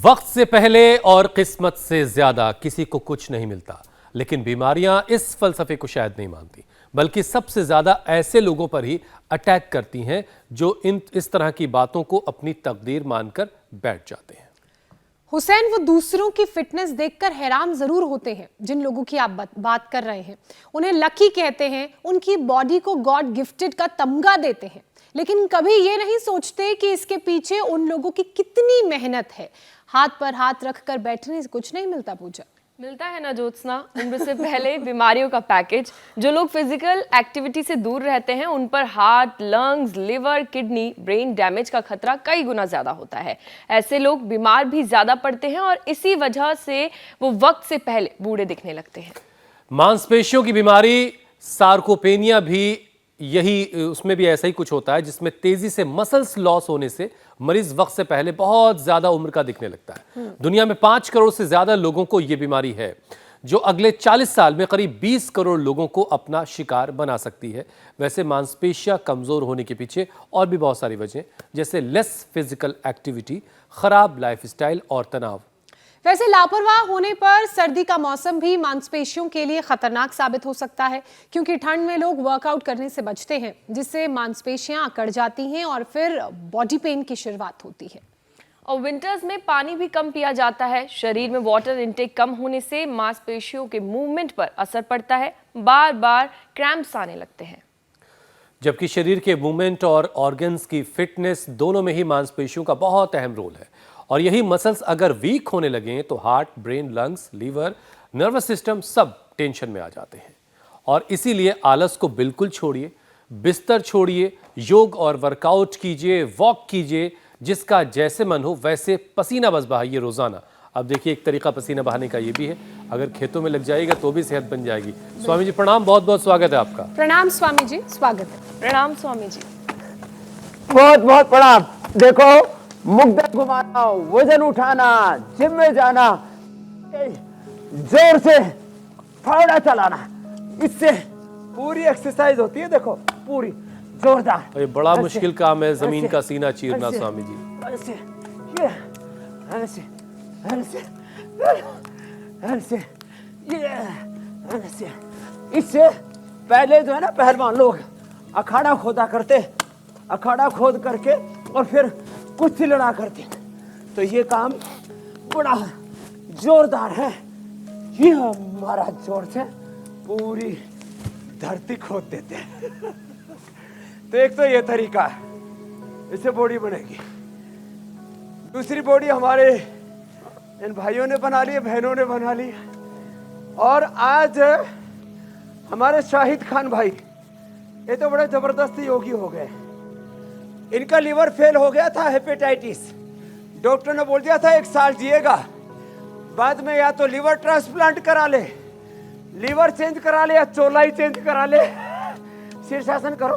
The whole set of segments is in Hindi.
वक्त से पहले और किस्मत से ज्यादा किसी को कुछ नहीं मिलता, लेकिन बीमारियां इस फलसफे को शायद नहीं मानती, बल्कि सबसे ज्यादा ऐसे लोगों पर ही अटैक करती हैं जो इस तरह की बातों को अपनी तकदीर मानकर बैठ जाते हैं। हुसैन वो दूसरों की फिटनेस देखकर हैरान जरूर होते हैं। जिन लोगों की आप बात कर रहे हैं उन्हें लकी कहते हैं, उनकी बॉडी को गॉड गिफ्टेड का तमगा देते हैं, लेकिन कभी ये नहीं सोचते कि इसके पीछे उन लोगों की कितनी मेहनत है। हाथ पर हाथ रखकर बैठने से कुछ नहीं मिलता। पूजा मिलता है ना ज्योत्सना, उम्र से पहले बीमारियों का पैकेज। जो लोग फिजिकल एक्टिविटी से दूर रहते हैं उन पर heart, lungs, liver, kidney, brain damage का खतरा कई गुना ज्यादा होता है। ऐसे लोग बीमार भी ज्यादा पड़ते हैं और इसी वजह से वो वक्त से पहले बूढ़े दिखने लगते हैं। मांसपेशियों की बीमारी सार्कोपेनिया भी उसमें भी ऐसा ही कुछ होता है, जिसमें तेजी से मसल्स लॉस होने से मरीज वक्त से पहले बहुत ज्यादा उम्र का दिखने लगता है। दुनिया में 5 करोड़ से ज्यादा लोगों को यह बीमारी है, जो अगले 40 साल में करीब 20 करोड़ लोगों को अपना शिकार बना सकती है। वैसे मांसपेशियां कमजोर होने के पीछे और भी बहुत सारी वजह, जैसे लेस फिजिकल एक्टिविटी, खराब लाइफस्टाइल और तनाव। वैसे लापरवाह होने पर सर्दी का मौसम भी मांसपेशियों के लिए खतरनाक साबित हो सकता है, क्योंकि ठंड में लोग वर्कआउट करने से बचते हैं, जिससे मांसपेशियां अकड़ जाती हैं और फिर बॉडी पेन की शुरुआत होती है। और विंटर्स में पानी भी कम पिया जाता है। शरीर में वाटर इनटेक कम होने से मांसपेशियों के मूवमेंट पर असर पड़ता है, बार बार क्रैम्प्स आने लगते हैं। जबकि शरीर के मूवमेंट और ऑर्गन्स की फिटनेस दोनों में ही मांसपेशियों का बहुत अहम रोल है, और यही मसल्स अगर वीक होने लगे तो heart, brain, lungs, liver, nervous system सब टेंशन में आ जाते हैं। और इसीलिए आलस को बिल्कुल छोड़िए, बिस्तर छोड़िए, योग और वर्कआउट कीजिए, वॉक कीजिए, जिसका जैसे मन हो वैसे पसीना बस बहाइए रोजाना। अब देखिए, एक तरीका पसीना बहाने का ये भी है, अगर खेतों में लग जाएगा तो भी सेहत बन जाएगी। स्वामी जी प्रणाम, बहुत बहुत स्वागत है आपका। प्रणाम स्वामी जी, स्वागत है। प्रणाम स्वामी जी। बहुत बहुत प्रणाम। देखो, मुग्धा घुमाना, वजन उठाना, जिम में जाना, जोर से फावड़ा चलाना, इससे पूरी एक्सरसाइज होती है। देखो, पूरी जोरदार। ये बड़ा मुश्किल काम है, जमीन का सीना चीरना स्वामी जी। ऐसे, ये, ऐसे, ऐसे, ऐसे, ये, ऐसे। इससे पहले जो है ना, पहलवान लोग अखाड़ा खोदा करते, अखाड़ा खोद करके और फिर कुश्ती लड़ा करते। तो ये काम बड़ा जोरदार है। ये हमारा जोर से पूरी धरती खोद देते हैं। तो एक तो ये तरीका है, इससे बॉडी बनेगी। दूसरी बॉडी हमारे इन भाइयों ने बना ली, बहनों ने बना ली। और आज हमारे शाहिद खान भाई, ये तो बड़े जबरदस्त योगी हो गए। इनका लीवर फेल हो गया था, हेपेटाइटिस। डॉक्टर ने बोल दिया था 1 साल जिएगा। बाद में या तो लीवर ट्रांसप्लांट करा ले, लीवर चेंज करा ले, या चोला ही चेंज करा ले। शीर्षासन करो।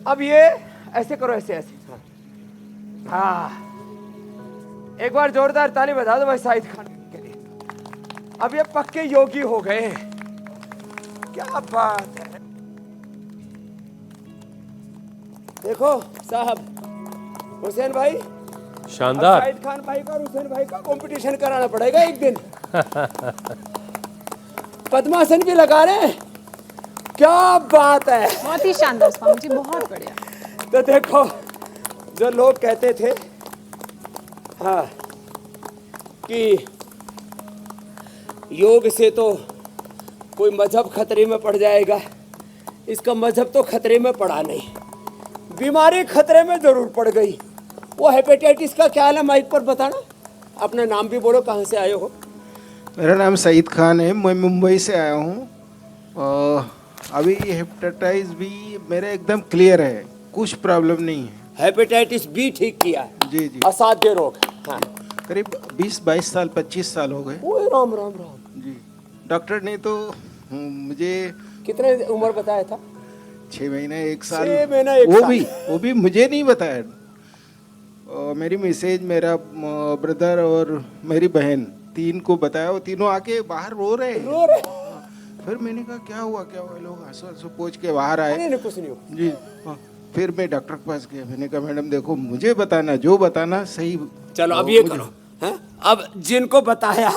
अब ये ऐसे करो, ऐसे ऐसे। हाँ, एक बार जोरदार ताली बजा दो भाई शाहिद खान के लिए। अब ये पक्के योगी हो गए। क्या बात है। देखो साहब, हुसैन भाई, शानदार। शाहिद खान भाई का और हुसैन भाई का कंपटीशन कराना पड़ेगा एक दिन। पद्मासन भी लगा रहे हैं। क्या बात है। बहुत ही शानदार स्वामी जी, बहुत बढ़िया। तो देखो, जो लोग कहते थे हाँ कि योग से तो कोई मजहब खतरे में पड़ जाएगा, इसका मजहब तो खतरे में पड़ा नहीं, बीमारी खतरे में जरूर पड़ गई। वो हेपेटाइटिस का क्या हाल है, माइक पर बताना। अपना नाम भी बोलो, कहाँ से आए हो। मेरा नाम सईद खान है, मैं मुंबई से आया हूँ। अभी हेपेटाइटिस भी मेरा एकदम क्लियर है, कुछ प्रॉब्लम नहीं है। हेपेटाइटिस बी ठीक किया है। जी जी। असाध्य रोग। हाँ, करीब 20-22 साल 25 साल हो गए। ओए राम राम राम जी। डॉक्टर ने तो मुझे कितने उम्र बताया था? 6 महीने 1 साल। 6 महीना 1 साल। वो भी मुझे नहीं बताया। मेरी मैसेज, मेरा ब्रदर और मेरी बहन, 3 को बताया। वो तीनों आके बाहर रो रहे। फिर मैंने कहा क्या हुआ, लोग हंसो हंसो पूछ के बाहर आए। नहीं, कुछ नहीं हुआ। जी हाँ। फिर मैं डॉक्टर के पास गया, मैंने कहा मैडम देखो मुझे बताना, जो बताना सही। चलो अब तो ये मुझे- करो, हैं? अब जिनको बताया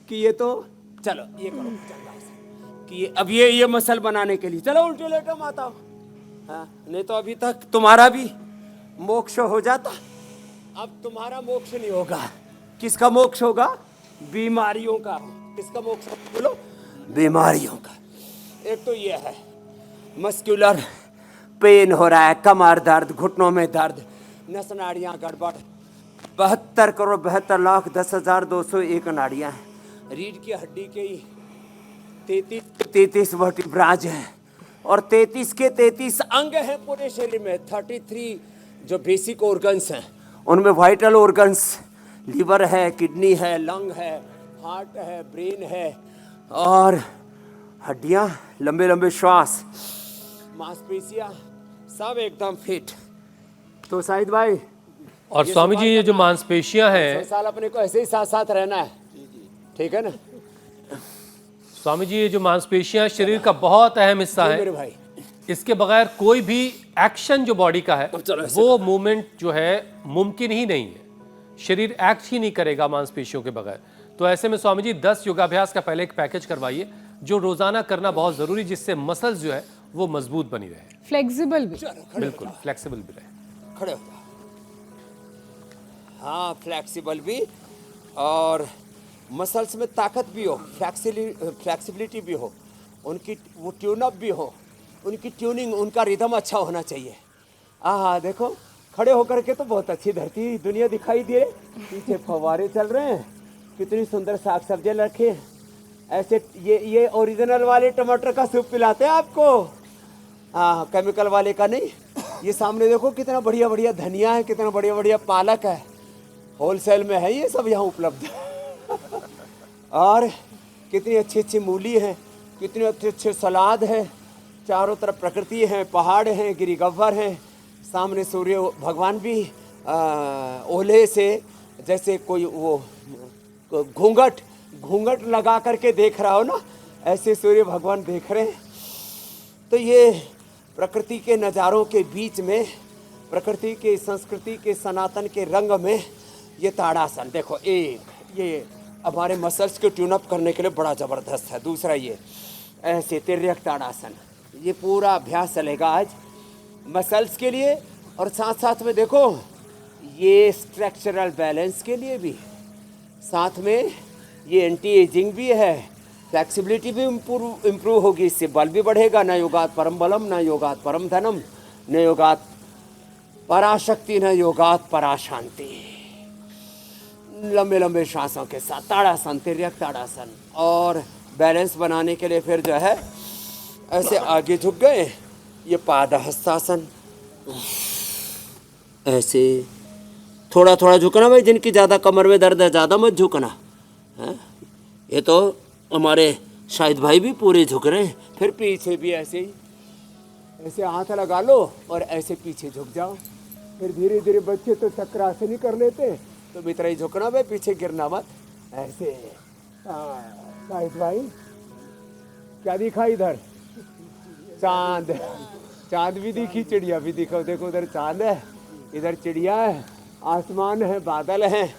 कि ये तो चलो ये करो, चल भाई साहब, कि अब ये मसल बनाने के लिए चलो उल्टे लेटो माता, हाँ, नहीं तो अभी तक तुम्हारा भी मोक्ष हो जाता। अब तुम्हारा मोक्ष नहीं होगा। किसका मोक्ष होगा? बीमारियों का। किसका मोक्ष होगा? बोलो, बीमारियों का। एक तो ये है मस्कुलर पेन हो रहा है, कमर दर्द, घुटनों में दर्द, नस नाड़ियाँ गड़बड़, 72,72,10,201 नाड़ियाँ हैं, रीढ़ की हड्डी के ही 33 वर्टिब्राज हैं और 33 के 33 अंग हैं पूरे शरीर में। 33 जो बेसिक ऑर्गन्स हैं उनमें वाइटल ऑर्गन्स लीवर है, किडनी है, लंग है, हार्ट है, ब्रेन है और हड्डियाँ, लंबे लंबे श्वास, मांसपेशियाँ सब एकदम फिट। तो शाहिद भाई और स्वामी जी ये जो मांसपेशियां हैं, 100 साल अपने को ऐसे ही साथ साथ रहना है, ठीक है ना स्वामी जी ये जो मांसपेशियां शरीर का बहुत अहम हिस्सा जी है, मेरे भाई। इसके बगैर कोई भी एक्शन जो बॉडी का है अब चलो ऐसे वो मूवमेंट जो है मुमकिन ही नहीं है। शरीर एक्ट ही नहीं करेगा मांसपेशियों के बगैर। तो ऐसे में स्वामी जी 10 योगाभ्यास का पहले एक पैकेज करवाइए जो रोजाना करना बहुत जरूरी, जिससे मसल्स जो है वो मजबूत बनी रहे, फ्लेक्सिबल भी। बिल्कुल फ्लेक्सिबल भी रहे। खड़े हो जाओ। हाँ, फ्लेक्सिबल भी और मसल्स में ताकत भी हो, फ्लेक्सिबिलिटी भी हो, उनकी वो ट्यून अप भी हो, उनकी ट्यूनिंग, उनका रिदम अच्छा होना चाहिए। हाँ देखो, खड़े होकर के तो बहुत अच्छी धरती दुनिया दिखाई दे रही, पीछे फव्वारे चल रहे हैं, कितनी सुंदर साग सब्जियाँ रखे हैं। ऐसे ये ओरिजिनल वाले टमाटर का सूप पिलाते हैं आपको, हाँ केमिकल वाले का नहीं। ये सामने देखो कितना बढ़िया बढ़िया धनिया है, कितना बढ़िया बढ़िया पालक है, होलसेल में है ये सब यहाँ उपलब्ध और कितनी अच्छी अच्छी मूली है, कितने अच्छे अच्छे सलाद है, चारों तरफ प्रकृति है, पहाड़ हैं, गिरी गव्वर हैं, सामने सूर्य भगवान भी ओले से जैसे कोई वो घूंघट लगा करके देख रहा हो ना, ऐसे सूर्य भगवान देख रहे हैं। तो ये प्रकृति के नज़ारों के बीच में, प्रकृति के संस्कृति के सनातन के रंग में ये ताड़ासन देखो, एक ये हमारे मसल्स को ट्यून अप करने के लिए बड़ा ज़बरदस्त है। दूसरा ये ऐसे तिर्यक ताड़ासन, ये पूरा अभ्यास चलेगा आज मसल्स के लिए और साथ साथ में देखो ये स्ट्रक्चरल बैलेंस के लिए भी, साथ में ये एंटी एजिंग भी है, फ्लेक्सिबिलिटी भी इम्प्रूव होगी, इससे बल भी बढ़ेगा। न योगात परम बलम, न योगात परम धनम, न योगात पराशक्ति, न योगात पराशांति। लंबे लंबे श्वासों के साथ ताड़ासन, तिर्यक ताड़ासन। और बैलेंस बनाने के लिए फिर जो है ऐसे आगे झुक गए, ये पादहस्तासन, ऐसे थोड़ा थोड़ा झुकना भाई, जिनकी ज़्यादा कमर में दर्द है ज़्यादा मत झुकना है। ये तो हमारे शाहिद भाई भी पूरे झुक रहे हैं। फिर पीछे भी ऐसे ही, ऐसे हाथ लगा लो और ऐसे पीछे झुक जाओ। फिर धीरे धीरे बच्चे तो चक्रासन ही कर लेते हैं, तो भीतर ही झुकना भाई, पीछे गिरना मत। ऐसे शाहिद भाई क्या दिखा इधर? चांद, चांद भी दिखी, चिड़िया भी दिखा। देखो उधर चांद है, इधर चिड़िया है, आसमान है, बादल हैं।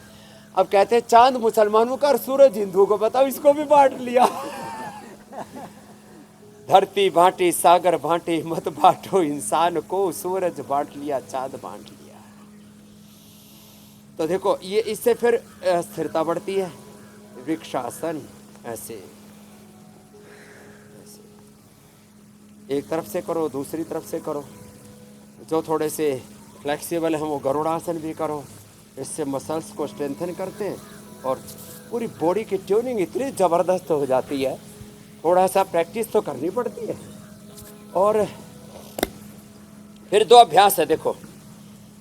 अब कहते हैं चांद मुसलमानों का और सूरज हिंदुओं को, बताओ इसको भी बांट लिया। धरती बांटी, सागर बांटी, मत बांटो इंसान को, सूरज बांट लिया, चांद बांट लिया। तो देखो ये इससे फिर स्थिरता बढ़ती है। वृक्षासन ऐसे एक तरफ से करो, दूसरी तरफ से करो। जो थोड़े से फ्लेक्सिबल हैं वो गरुड़ासन भी करो, इससे मसल्स को स्ट्रेंथन करते हैं और पूरी बॉडी की ट्यूनिंग इतनी ज़बरदस्त हो जाती है। थोड़ा सा प्रैक्टिस तो करनी पड़ती है। और फिर दो अभ्यास है, देखो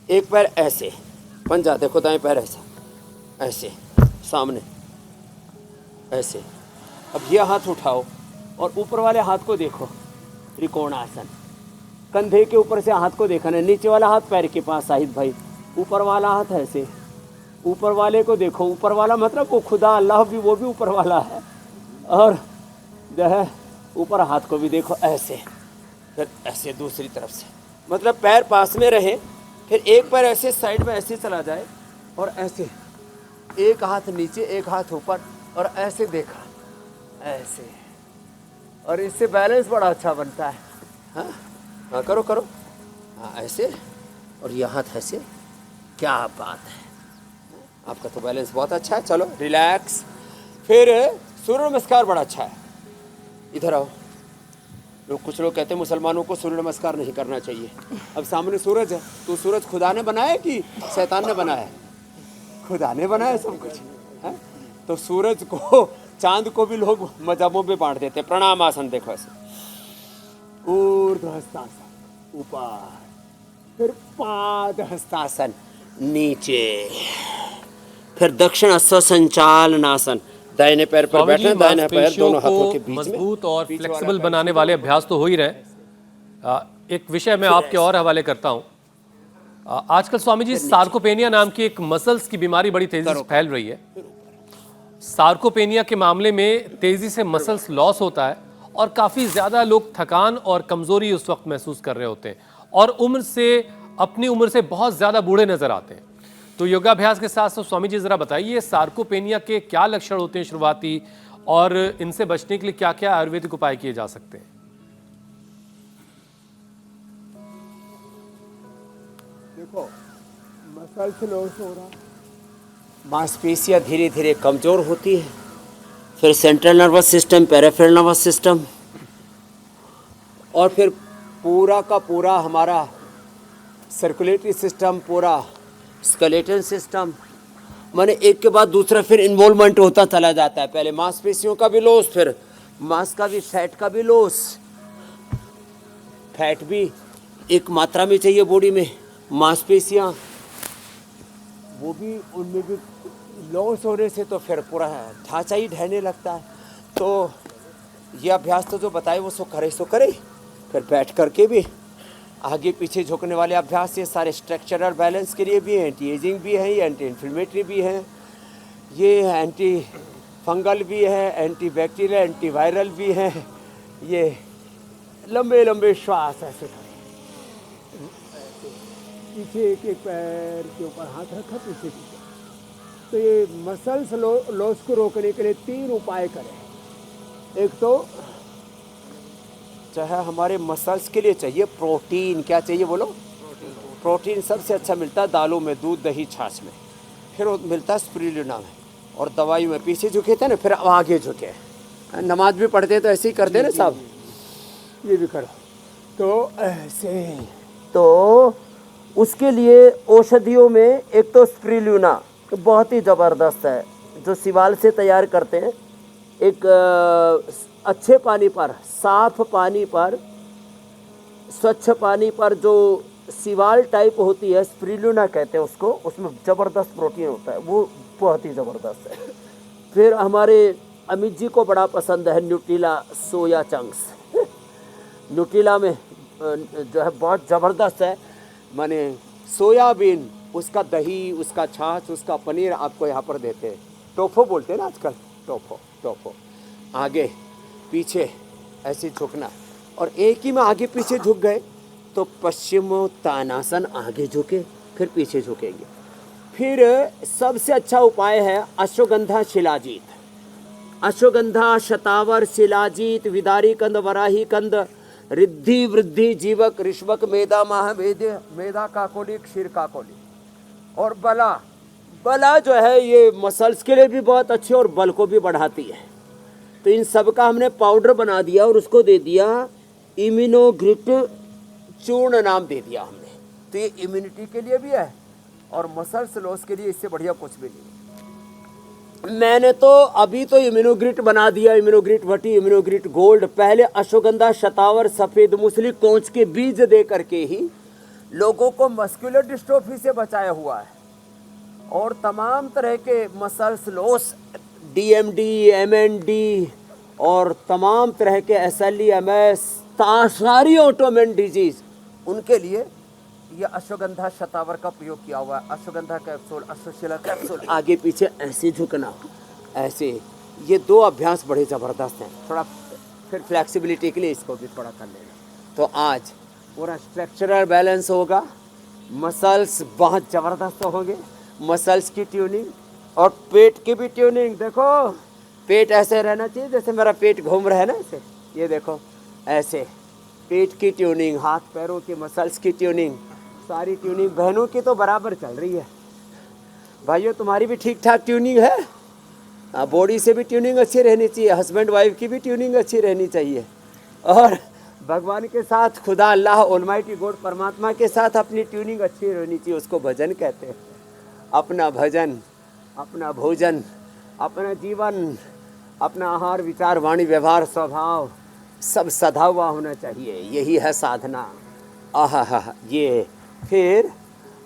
एक पैर ऐसे, पंजा देखो, दाएं पैर ऐसा, ऐसे सामने ऐसे। अब ये हाथ उठाओ और ऊपर वाले हाथ को देखो, त्रिकोणासन। कंधे के ऊपर से हाथ को देखना है, नीचे वाला हाथ पैर के पास शाहिद भाई, ऊपर वाला हाथ ऐसे। ऊपर वाले को देखो, ऊपर वाला मतलब वो खुदा अल्लाह भी, वो भी ऊपर वाला है। और जो है ऊपर हाथ को भी देखो ऐसे, फिर ऐसे दूसरी तरफ से मतलब पैर पास में रहे, फिर एक पैर ऐसे साइड में ऐसे चला जाए और ऐसे एक हाथ नीचे एक हाथ ऊपर और ऐसे देखा, ऐसे, और इससे बैलेंस बड़ा अच्छा बनता है। हाँ हाँ, करो करो, हाँ ऐसे, और यह हाथ ऐसे, क्या बात है, आपका तो बैलेंस बहुत अच्छा है। चलो रिलैक्स। फिर सूर्य नमस्कार बड़ा अच्छा है, इधर आओ। कुछ लोग कहते हैं मुसलमानों को सूर्य नमस्कार नहीं करना चाहिए। अब सामने सूरज है, तो सूरज खुदा ने बनाया कि शैतान ने बनाया? खुदा ने बनाया सब कुछ है। तो सूरज को, चांद को भी लोग मजहबों में बांट देते हैं। प्रणाम आसन देखो ऐसे, ऊर्ध्व हस्तासन ऊपर, फिर पाद हस्तासन नीचे, फिर दक्षिण हस्त संचालनासन, दाहिने पैर पर स्वामी जी, बैठना, दाहिने पैर मांसपेशियों दोनों हाथों के को बीच में, मजबूत और बीच वाला फ्लेक्सिबल पैर बनाने वाले अभ्यास तो हो ही रहे। एक विषय मैं आपके और हवाले करता हूं। आजकल स्वामी जी सार्कोपेनिया नाम की एक मसल्स की बीमारी बड़ी तेजी से फैल रही है। सार्कोपेनिया के मामले में तेजी से मसल्स लॉस होता है और काफी ज्यादा लोग थकान और कमजोरी उस वक्त महसूस कर रहे होते हैं और अपनी उम्र से बहुत ज्यादा बूढ़े नजर आते हैं। तो योगाभ्यास के साथ साथ स्वामी जी जरा बताइए सार्कोपेनिया के क्या लक्षण होते हैं शुरुआती, और इनसे बचने के लिए क्या क्या आयुर्वेदिक उपाय किए जा सकते हैं? देखो, मसल्स लॉस हो रहा, मांसपेशियां धीरे धीरे कमजोर होती है, फिर central nervous system, peripheral nervous system, और फिर पूरा का पूरा हमारा सर्कुलेटरी सिस्टम, पूरा स्केलेटन सिस्टम, माने एक के बाद दूसरा फिर इन्वॉल्वमेंट होता चला जाता है। पहले मांसपेशियों का भी लॉस, फिर मांस का भी, फैट का भी लॉस। फैट भी एक मात्रा में चाहिए बॉडी में, मांसपेशियां वो भी, उनमें भी लॉस होने से तो फिर पूरा ढांचा ही ढहने लगता है। तो ये अभ्यास तो जो बताए वो सो करे। फिर बैठ करके भी आगे पीछे झुकने वाले अभ्यास, ये सारे स्ट्रक्चरल बैलेंस के लिए भी हैं, एंटी एजिंग भी है, ये एंटी इन्फ्लेमेटरी भी हैं, ये एंटी फंगल भी है, एंटी बैक्टीरियल, एंटी वायरल भी हैं। ये लंबे लंबे श्वास ऐसे करें, पीछे एक एक पैर के ऊपर हाथ रखा, पीछे पीछे। तो ये मसल्स लॉस को रोकने के लिए 3 उपाय करें। एक तो चाहे हमारे मसल्स के लिए चाहिए प्रोटीन, क्या चाहिए बोलो? प्रोटीन सबसे अच्छा मिलता है दालों में, दूध दही छाछ में, फिर वो मिलता है स्पिरुलिना में, और दवाई में। पीछे झुके थे ना, फिर आगे झुके। नमाज भी पढ़ते हैं तो ऐसे ही करते हैं ना साहब, ये भी करो तो ऐसे। तो उसके लिए औषधियों में एक तो स्पिरुलिना बहुत ही ज़बरदस्त है, जो सिवाल से तैयार करते हैं। एक अच्छे पानी पर, साफ पानी पर, स्वच्छ पानी पर जो सिवाल टाइप होती है, स्पिरुलिना कहते हैं उसको, उसमें ज़बरदस्त प्रोटीन होता है, वो बहुत ही ज़बरदस्त है। फिर हमारे अमित जी को बड़ा पसंद है न्यूट्रिला सोया चंक्स। न्यूट्रिला में जो है बहुत ज़बरदस्त है, माने सोयाबीन, उसका दही, उसका छाछ, उसका पनीर आपको यहाँ पर देते हैं। टोफो बोलते हैं ना आजकल, टोफो। आगे पीछे ऐसे झुकना, और एक ही में आगे पीछे झुक गए तो पश्चिमोत्तानासन, आगे झुके फिर पीछे झुकेंगे। फिर सबसे अच्छा उपाय है अश्वगंधा शिलाजीत, अश्वगंधा, शतावर, शिलाजीत, विदारी कंद, वराही कंद, रिद्धि, वृद्धि, जीवक, ऋष्वक, मेधा, महामेध्य, मेधा काकोली, क्षीर काकोली, और बला जो है ये मसल्स के लिए भी बहुत अच्छी और बल को भी बढ़ाती है। तो इन सब का हमने पाउडर बना दिया और उसको दे दिया इम्यूनोग्रिट चूर्ण नाम दे दिया हमने। तो ये इम्यूनिटी के लिए भी है और मसल्स लॉस के लिए इससे बढ़िया कुछ भी नहीं। मैंने तो अभी तो इम्यूनोग्रिट बना दिया, इम्यूनोग्रिट वटी, इम्यूनोग्रिट गोल्ड। पहले अश्वगंधा, शतावर, सफेद मूसली, कोंच के बीज दे करके ही लोगों को मस्कुलर डिस्ट्रोफी से बचाया हुआ है, और तमाम तरह के मसल्स लॉस, डीएमडी, एमएनडी और तमाम तरह के एसएलई, एमएस, सारी ऑटोमेन डिजीज, उनके लिए ये अश्वगंधा शतावर का प्रयोग किया हुआ है। अश्वगंधा कैप्सूल, अश्वशिला कैप्सूल, आगे पीछे ऐसे झुकना, ऐसे। ये 2 अभ्यास बड़े ज़बरदस्त हैं। थोड़ा फिर फ्लेक्सिबिलिटी के लिए इसको भी थोड़ा कर लेना। तो आज पूरा स्ट्रक्चरल बैलेंस होगा, मसल्स बहुत ज़बरदस्त होंगे, मसल्स की ट्यूनिंग और पेट की भी ट्यूनिंग। देखो पेट ऐसे रहना चाहिए जैसे मेरा पेट घूम रहा है ना, ऐसे ये देखो ऐसे पेट की ट्यूनिंग, हाथ पैरों की मसल्स की ट्यूनिंग, सारी ट्यूनिंग बहनों की तो बराबर चल रही है। भाइयों तुम्हारी भी ठीक ठाक ट्यूनिंग है, बॉडी से भी ट्यूनिंग अच्छी रहनी चाहिए, हस्बैंड वाइफ की भी ट्यूनिंग अच्छी रहनी चाहिए और भगवान के साथ खुदा अल्लाह ऑलमाइटी गॉड परमात्मा के साथ अपनी ट्यूनिंग अच्छी रहनी चाहिए। उसको भजन कहते हैं। अपना भजन, अपना भोजन, अपना जीवन, अपना आहार विचार वाणी व्यवहार स्वभाव सब सधा हुआ होना चाहिए, यही है साधना। आहा हा ये फिर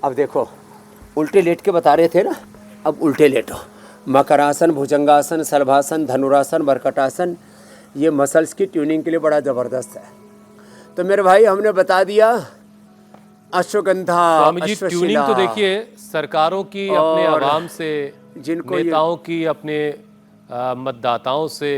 अब देखो उल्टे लेट के बता रहे थे ना, अब उल्टे लेटो। मकरासन, भुजंगासन, सलभासन, धनुरासन, मरकटासन, ये मसल्स की ट्यूनिंग के लिए बड़ा ज़बरदस्त है। तो मेरे भाई हमने बता दिया अश्वगंधा, स्वामी जी ट्यूनिंग तो देखिए सरकारों की अपने आवाम से, जिनको नेताओं की अपने मतदाताओं से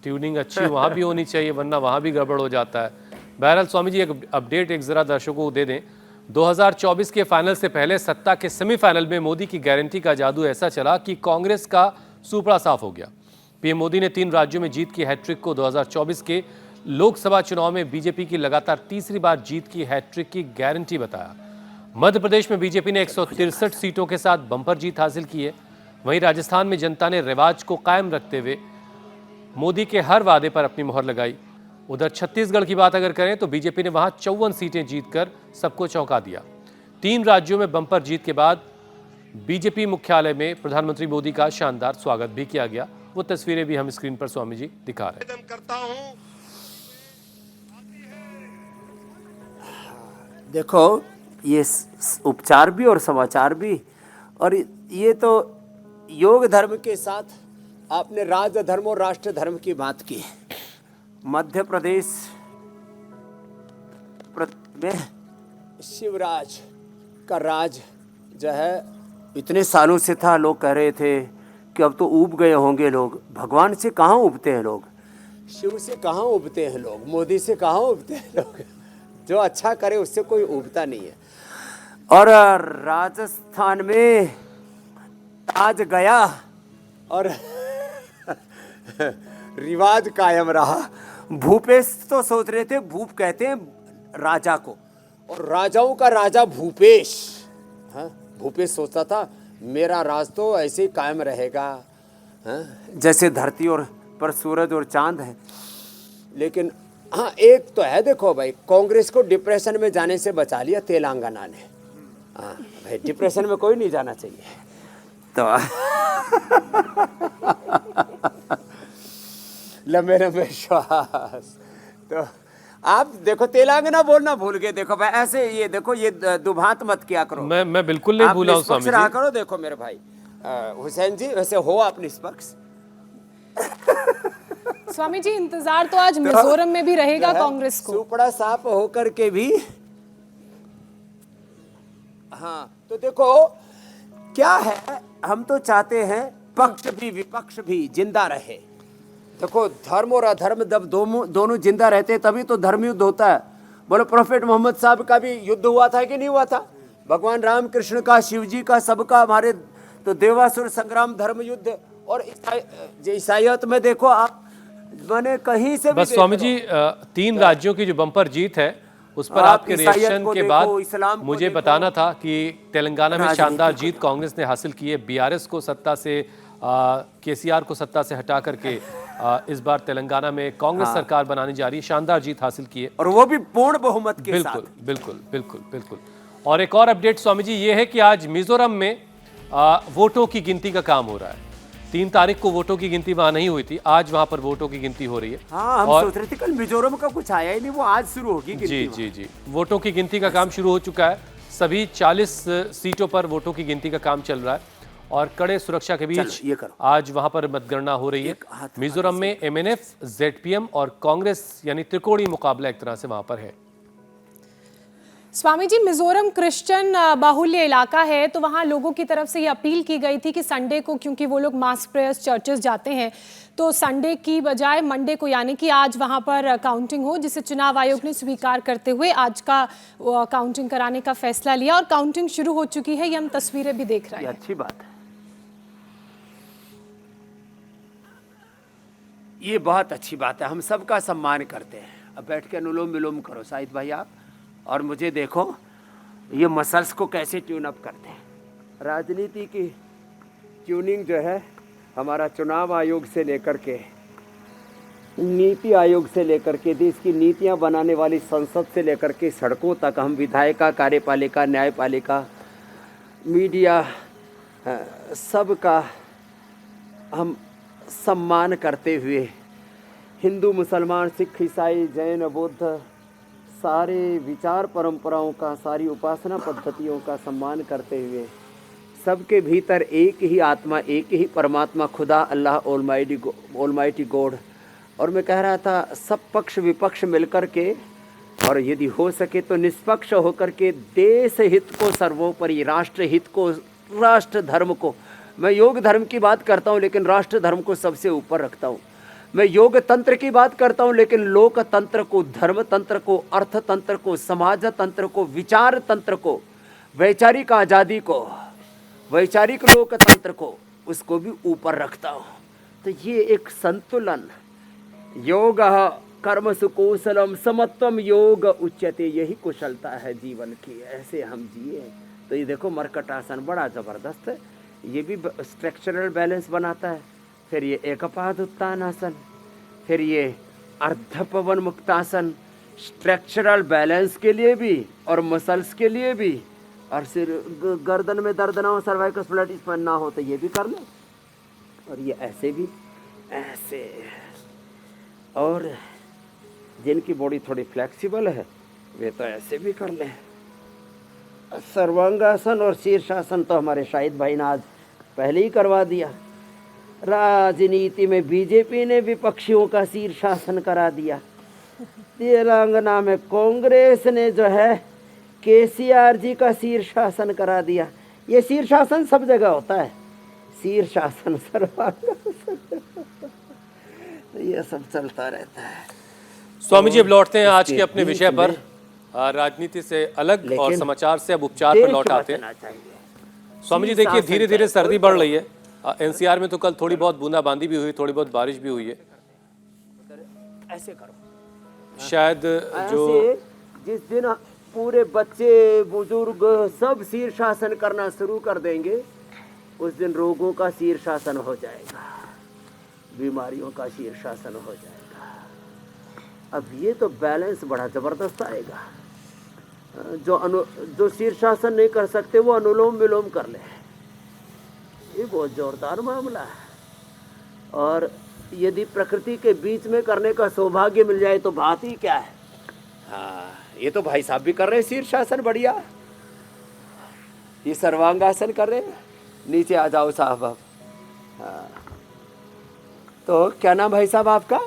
ट्यूनिंग अच्छी वहाँ भी होनी चाहिए, वरना वहाँ भी गड़बड़ हो जाता है। बहरहाल स्वामी जी एक अपडेट एक ज़रा दर्शकों को दे दें। 2024 के फाइनल से पहले सत्ता के सेमीफाइनल में मोदी की गारंटी का जादू ऐसा चला कि कांग्रेस का सुपड़ा साफ हो गया। पीएम मोदी ने 3 राज्यों में जीत की हैट्रिक को 2024 के लोकसभा चुनाव में बीजेपी की लगातार तीसरी बार जीत की हैट्रिक की गारंटी बताया। मध्य प्रदेश में बीजेपी ने 163 सीटों के साथ बंपर जीत हासिल की है। वहीं राजस्थान में जनता ने रिवाज को कायम रखते हुए मोदी के हर वादे पर अपनी मोहर लगाई। उधर छत्तीसगढ़ की बात अगर करें तो बीजेपी ने वहां 54 सीटें जीतकर सबको चौंका दिया। 3 राज्यों में बंपर जीत के बाद बीजेपी मुख्यालय में प्रधानमंत्री मोदी का शानदार स्वागत भी किया गया। वो तस्वीरें भी हम स्क्रीन पर स्वामी जी दिखा रहे हैं। देखो ये उपचार भी और समाचार भी, और ये तो योग धर्म के साथ आपने राज धर्म और राष्ट्र धर्म की बात की। मध्य प्रदेश में शिवराज का राज जो है इतने सालों से था, लोग कह रहे थे कि अब तो ऊब गए होंगे लोग। भगवान से कहाँ उबते हैं लोग, शिव से कहाँ उबते हैं लोग, मोदी से कहाँ उबते हैं लोग। जो अच्छा करे उससे कोई उबता नहीं है। और राजस्थान में ताज गया और रिवाज कायम रहा। भूपेश तो सोच रहे थे, भूप कहते हैं राजा को, और राजाओं का राजा भूपेश। हाँ, भूपेश सोचता था मेरा राज तो ऐसे ही कायम रहेगा, हाँ, जैसे धरती और पर सूरज और चांद है। लेकिन हाँ एक तो है, देखो भाई कांग्रेस को डिप्रेशन में जाने से बचा लिया तेलंगाना ने। हाँ भाई डिप्रेशन में कोई नहीं जाना चाहिए। तो लंबे लंबे श्वास। तो आप देखो तेलंगाना बोलना भूल गए। देखो भाई ऐसे ये देखो, ये दुभांत मत किया करो। मैं बिल्कुल नहीं भूला हूं स्वामी जी। रहा करो। देखो मेरे भाई हुसैन जी वैसे हो आप निष्पक्ष। स्वामी जी इंतजार तो आज मिजोरम में भी रहेगा कांग्रेस को। सुपड़ा साफ होकर के भी। हाँ तो देखो क्या है, हम तो चाहते हैं पक्ष भी विपक्ष भी जिंदा रहे। देखो धर्म और अधर्म जब दोनों जिंदा रहते हैं तभी तो धर्म युद्ध होता है। बोलो प्रोफेट मोहम्मद साहब का भी युद्ध हुआ था कि नहीं हुआ था? भगवान राम कृष्ण का, शिव जी का, सबका, हमारे तो देवासुर संग्राम धर्म युद्ध। और ईसाईयत में देखो आप, मैंने कहीं से बस स्वामी जी 3 राज्यों की जो बंपर जीत है उस पर आपके रिएक्शन के बाद मुझे बताना था कि तेलंगाना में शानदार जीत कांग्रेस ने हासिल की है। बीआरएस को सत्ता से, केसीआर को सत्ता से हटा करके इस बार तेलंगाना में कांग्रेस सरकार बनाने जा रही है। शानदार जीत हासिल की है और वो भी पूर्ण बहुमत के साथ। बिल्कुल बिल्कुल बिल्कुल बिल्कुल। और एक और अपडेट स्वामी जी ये है कि आज मिजोरम में वोटों की गिनती का काम हो रहा है। 3 तारीख को वोटों की गिनती वहां नहीं हुई थी, आज वहां पर वोटों की गिनती हो रही है। हाँ, हम सोच रहे थे कल मिजोरम का कुछ आया ही नहीं, वो आज शुरू होगी गिनती। जी वोटों की गिनती का काम शुरू हो चुका है। सभी 40 सीटों पर वोटों की गिनती का काम चल रहा है और कड़े सुरक्षा के बीच आज वहां पर मतगणना हो रही है। मिजोरम में एमएनएफ, जेडपीएम और कांग्रेस यानी त्रिकोणीय मुकाबला एक तरह से वहां पर है। स्वामी जी मिजोरम क्रिश्चियन बाहुल्य इलाका है, तो वहाँ लोगों की तरफ से ये अपील की गई थी कि संडे को, क्योंकि वो लोग मास प्रेयर्स चर्चेस जाते हैं, तो संडे की बजाय मंडे को यानी कि आज वहां पर काउंटिंग हो, जिसे चुनाव आयोग ने स्वीकार करते हुए आज का काउंटिंग कराने का फैसला लिया और काउंटिंग शुरू हो चुकी है। ये हम तस्वीरें भी देख रहे ये हैं। अच्छी बात है, ये बहुत अच्छी बात है। हम सबका सम्मान करते हैं। अब बैठ के अनुलोम विलोम करो शाहिद भाई आप, और मुझे देखो ये मसल्स को कैसे ट्यून अप करते हैं। राजनीति की ट्यूनिंग जो है हमारा चुनाव आयोग से लेकर के नीति आयोग से लेकर के देश की नीतियां बनाने वाली संसद से लेकर के सड़कों तक हम विधायिका, कार्यपालिका, न्यायपालिका, मीडिया सबका हम सम्मान करते हुए हिंदू, मुसलमान, सिख, ईसाई, जैन, बौद्ध सारे विचार परंपराओं का, सारी उपासना पद्धतियों का सम्मान करते हुए सबके भीतर एक ही आत्मा, एक ही परमात्मा, खुदा अल्लाह ऑलमाइटी गॉड। और मैं कह रहा था सब पक्ष विपक्ष मिलकर के और यदि हो सके तो निष्पक्ष होकर के देश हित को सर्वोपरि, राष्ट्र हित को, राष्ट्र धर्म को, मैं योग धर्म की बात करता हूँ लेकिन राष्ट्र धर्म को सबसे ऊपर रखता हूँ। मैं योग तंत्र की बात करता हूँ लेकिन लोक तंत्र को, धर्म तंत्र को, अर्थ तंत्र को, समाज तंत्र को, विचार तंत्र को, वैचारिक आज़ादी को, वैचारिक लोक तंत्र को, उसको भी ऊपर रखता हूँ। तो ये एक संतुलन, योग कर्मसु कौशलम समत्वम योग उच्यते, यही कुशलता है जीवन की। ऐसे हम जिए। तो ये देखो मरकटासन बड़ा ज़बरदस्त है, ये भी स्ट्रक्चरल बैलेंस बनाता है। फिर ये एकपाद उत्तानासन, फिर ये अर्धपवन मुक्तासन, स्ट्रक्चरल बैलेंस के लिए भी और मसल्स के लिए भी, और सिर गर्दन में दर्द ना हो, सर्वाइकल स्प्लेटिस ना हो तो ये भी कर लें। और ये ऐसे भी, ऐसे, और जिनकी बॉडी थोड़ी फ्लेक्सिबल है वे तो ऐसे भी कर लें। सर्वांगासन और शीर्षासन तो हमारे शाहिद भाई ने आज पहले ही करवा दिया। राजनीति में बीजेपी ने विपक्षियों का शीर्षासन करा दिया। तेलंगाना में कांग्रेस ने जो है केसीआर जी का शीर्षासन करा दिया। ये शीर्षासन सब जगह होता है, शीर्षासन, सर्वांगासन, ये सब चलता रहता है। स्वामी जी अब लौटते हैं आज के अपने विषय पर, राजनीति से अलग और समाचार से अब उपचार पर लौट आते हैं। स्वामी जी देखिए धीरे धीरे सर्दी बढ़ रही है। एनसीआर में तो कल थोड़ी बहुत बूंदाबांदी भी हुई, थोड़ी बहुत बारिश भी हुई है। ऐसे करो, शायद जो जिस दिन पूरे बच्चे बुजुर्ग सब शीर्षासन करना शुरू कर देंगे उस दिन रोगों का शीर्षासन हो जाएगा, बीमारियों का शीर्षासन हो जाएगा। अब ये तो बैलेंस बड़ा जबरदस्त आएगा। जो शीर्षासन नहीं कर सकते वो अनुलोम विलोम कर ले, ये बहुत जोरदार मामला है। और यदि प्रकृति के बीच में करने का सौभाग्य मिल जाए तो बात ही क्या है। हाँ, ये तो भाई साहब भी कर रहे हैं शीर्षासन, बढ़िया। ये सर्वांगासन कर रहे हैं। नीचे आ जाओ साहब अब। हाँ, तो क्या नाम भाई साहब आपका?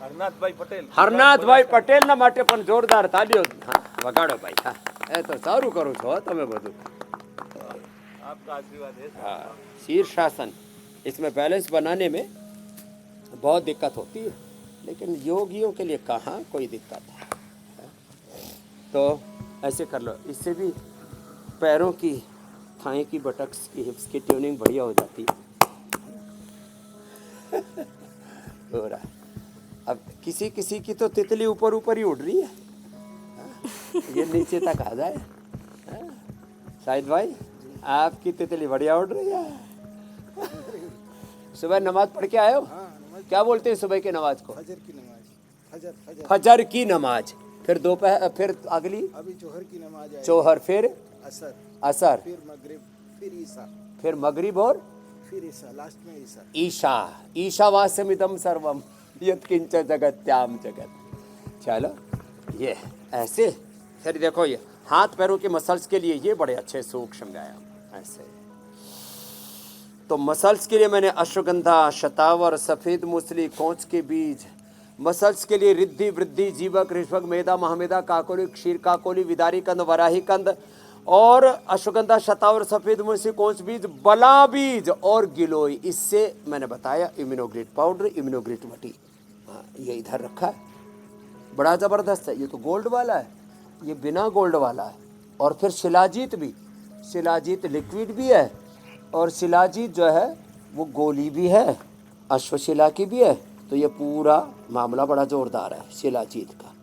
हरनाथ भाई पटेल ना माटे पण जोरदार तालियों। हाँ, वगाड़ो भाई। हाँ, ए तो सारू करो छो तमे बधु। आपका आशीर्वाद है। हाँ, शीर्षासन, इसमें बैलेंस बनाने में बहुत दिक्कत होती है, लेकिन योगियों के लिए कहाँ कोई दिक्कत है। तो ऐसे कर लो, इससे भी पैरों की, थाई की, बटक्स की, हिप्स की ट्यूनिंग बढ़िया हो जाती है। हो रहा है। अब किसी किसी की तो तितली ऊपर ऊपर ही उड़ रही है, ये नीचे तक आ जाए। शाहिद भाई आपकी तितली बढ़िया उड़ रही है। सुबह नमाज पढ़ के आए हो? क्या बोलते हैं सुबह की नमाज को? फजर की नमाज, फजर की नमाज, फिर दोपहर, फिर अगली अभी जोहर की नमाज आई, जोहर, फिर असर, असर, फिर मगरिब, फिर ईसा, फिर मगरिब और फिर ईसा, लास्ट में ईसा। ईशा, ईशावास्यमिदं सर्वम यत्किंच जगत्याम जगत। चलो ये ऐसे। फिर देखो ये हाथ पैरों के मसल्स के लिए ये बड़े अच्छे सूक्ष्म व्यायाम ऐसे। तो मसल्स के लिए मैंने अश्वगंधा, शतावर, सफेद मूसली, कोंच के बीज। मसल्स के लिए रिद्धि, वृद्धि, जीवक, ऋषभक, मेदा, महामेदा, काकोली, क्षीर काकोली, विदारी कंद, वराही कंद और अश्वगंधा, शतावर, सफेद मूंगफली, कोंच बीज, बला बीज और गिलोय। इससे मैंने बताया इम्यूनोग्रेट पाउडर, इम्यूनोग्रेट वटी, हाँ ये इधर रखा है, बड़ा ज़बरदस्त है। ये तो गोल्ड वाला है, ये बिना गोल्ड वाला है। और फिर शिलाजीत भी, शिलाजीत लिक्विड भी है और शिलाजीत जो है वो गोली भी है, अश्वशिला की भी है। तो ये पूरा मामला बड़ा ज़ोरदार है शिलाजीत का।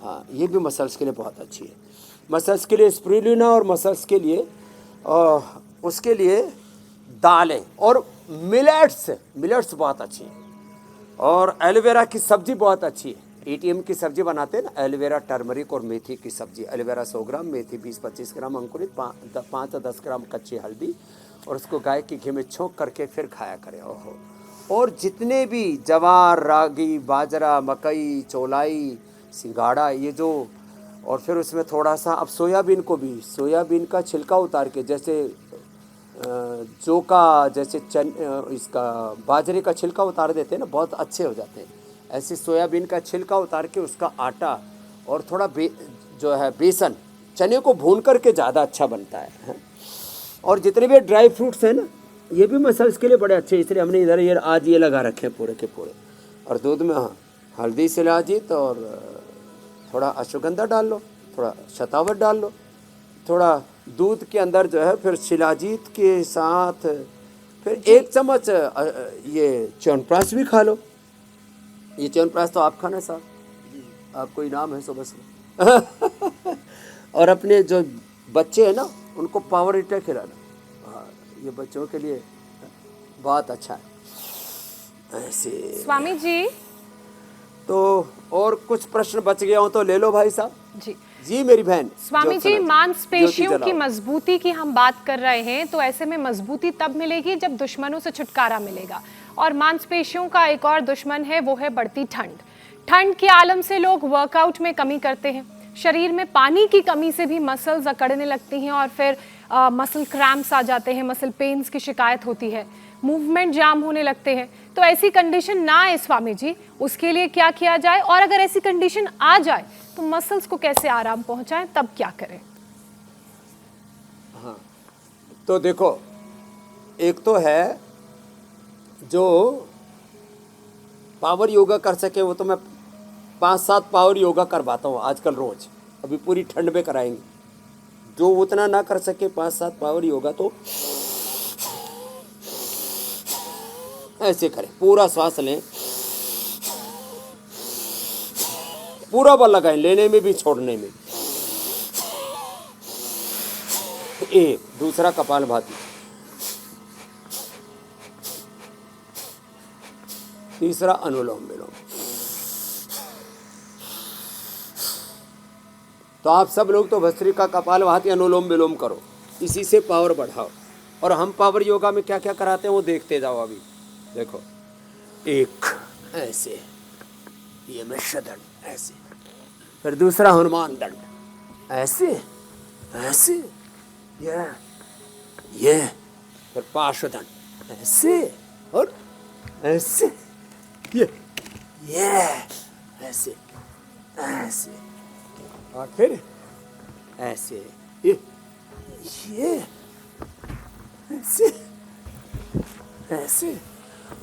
हाँ ये भी मसल्स के लिए बहुत अच्छी है। मसल्स के लिए स्प्रुलिना और मसल्स के लिए उसके लिए दालें और मिलेट्स बहुत अच्छी है। और एलोवेरा की सब्ज़ी बहुत अच्छी है। एटीएम की सब्ज़ी बनाते हैं ना, एलोवेरा, टर्मरिक और मेथी की सब्ज़ी। एलोवेरा 100 ग्राम, मेथी 20-25 ग्राम अंकुरित, 5 से 10 ग्राम कच्ची हल्दी, और उसको गाय के घी में छोंक करके फिर खाया करें। ओहो। और जितने भी जवार, रागी, बाजरा, मकई, चौलाई, सिंगाड़ा, ये जो, और फिर उसमें थोड़ा सा अब सोयाबीन को भी, सोयाबीन का छिलका उतार के, जैसे जौ का, जैसे इसका बाजरे का छिलका उतार देते हैं ना, बहुत अच्छे हो जाते हैं। ऐसे सोयाबीन का छिलका उतार के उसका आटा और थोड़ा जो है बेसन, चने को भून करके ज़्यादा अच्छा बनता है। और जितने भी ड्राई फ्रूट्स हैं ना, ये भी मसल्स के लिए बड़े अच्छे, इसलिए हमने इधर ये आज ये लगा रखे हैं पूरे के पूरे। और दूध में हाँ हल्दी, शिलाजीत और थोड़ा अश्वगंधा डाल लो, थोड़ा शतावत डाल लो, थोड़ा दूध के अंदर जो है फिर शिलाजीत के साथ फिर 1 चम्मच ये च्यवनप्राश भी खा लो। ये च्यवनप्राश तो आप खाना साहब, आपको इनाम है सुबह सुबह। और अपने जो बच्चे हैं ना, उनको पावर ईटर खिलाना। हाँ ये बच्चों के लिए बहुत अच्छा है। ऐसे स्वामी जी, तो और कुछ प्रश्न बच गया हो तो ले लो भाई साहब। जी जी मेरी बहन। स्वामी जी, ज्योति मांसपेशियों की जलाओ। मजबूती की हम बात कर रहे हैं, तो ऐसे में मजबूती तब मिलेगी जब दुश्मनों से छुटकारा मिलेगा। और मांसपेशियों का एक और दुश्मन है, वो है बढ़ती ठंड। ठंड के आलम से लोग वर्कआउट में कमी करते हैं। शरीर में पानी की कमी से भी मसल्स अकड़ने लगती हैं और फिर मसल क्रैम्प्स आ जाते हैं, मसल पेन्स की शिकायत होती है, मूवमेंट जाम होने लगते हैं। तो ऐसी कंडीशन ना आए स्वामी जी, उसके लिए क्या किया जाए? और अगर ऐसी कंडीशन आ जाए तो मसल्स को कैसे आराम पहुंचाएं, तब क्या करें? हाँ तो देखो, एक तो है जो पावर योगा कर सके, वो तो मैं 5-7 पावर योगा करवाता हूँ आजकल रोज। अभी पूरी ठंड में कराएंगे। जो उतना ना कर सके 5-7 पावर योगा, तो ऐसे करें, पूरा श्वास लें, पूरा बल लगाएं, लेने में भी छोड़ने में। एक दूसरा कपालभाति, तीसरा अनुलोम विलोम। तो आप सब लोग तो भस्त्रिका, कपालभाति, अनुलोम विलोम करो, इसी से पावर बढ़ाओ। और हम पावर योगा में क्या क्या कराते हैं वो देखते जाओ। अभी देखो, एक ऐसे, ये मिश्र दंड ऐसे, फिर दूसरा हनुमान दंड ऐसे ऐसे, ये फिर पार्श्व दंड ऐसे और ऐसे, ये ऐसे ऐसे, और फिर ऐसे, ये ऐसे ऐसे।